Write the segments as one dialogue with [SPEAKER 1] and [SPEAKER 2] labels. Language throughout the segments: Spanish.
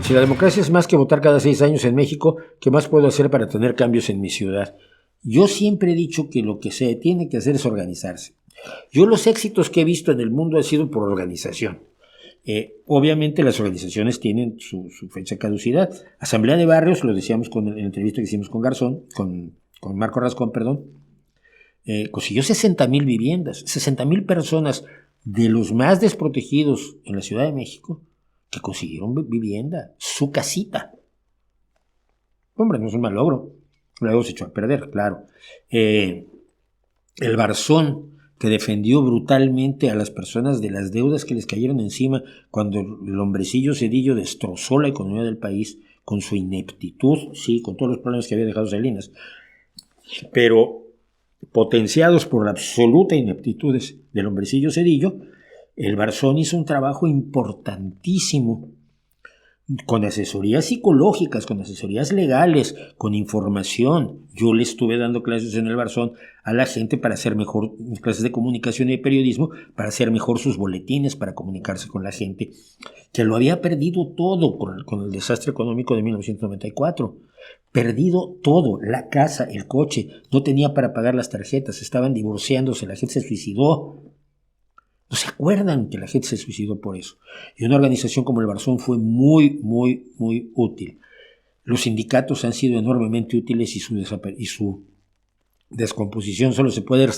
[SPEAKER 1] Si la democracia es más que votar cada 6 años en México, ¿qué más puedo hacer para tener cambios en mi ciudad? Yo siempre he dicho que lo que se tiene que hacer es organizarse. Yo los éxitos que he visto en el mundo han sido por organización. Obviamente las organizaciones tienen su fecha de caducidad. Asamblea de Barrios, lo decíamos en la entrevista que hicimos con Marco Rascón, consiguió 60,000 viviendas, 60,000 personas de los más desprotegidos en la Ciudad de México que consiguieron vivienda, su casita. Hombre, no es un mal logro. Luego se echó a perder, claro. El Barzón, que defendió brutalmente a las personas de las deudas que les cayeron encima cuando el hombrecillo Zedillo destrozó la economía del país con su ineptitud, sí, con todos los problemas que había dejado Salinas, pero potenciados por la absoluta ineptitud del hombrecillo Zedillo, el Barzón hizo un trabajo importantísimo con asesorías psicológicas, con asesorías legales, con información. Yo le estuve dando clases en el Barzón a la gente para hacer mejor, clases de comunicación y de periodismo, para hacer mejor sus boletines, para comunicarse con la gente, que lo había perdido todo con el desastre económico de 1994. Perdido todo, la casa, el coche, no tenía para pagar las tarjetas, estaban divorciándose, la gente se suicidó. ¿No se acuerdan que la gente se suicidó por eso? Y una organización como el Barzón fue muy, muy, muy útil. Los sindicatos han sido enormemente útiles y su descomposición solo se puede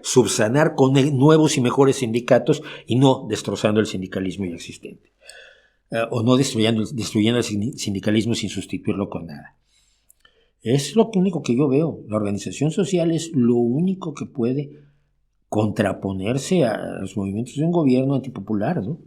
[SPEAKER 1] subsanar con nuevos y mejores sindicatos y no destrozando el sindicalismo ya existente. O no destruyendo el sindicalismo sin sustituirlo con nada. Es lo único que yo veo. La organización social es lo único que puede contraponerse a los movimientos de un gobierno antipopular, ¿no?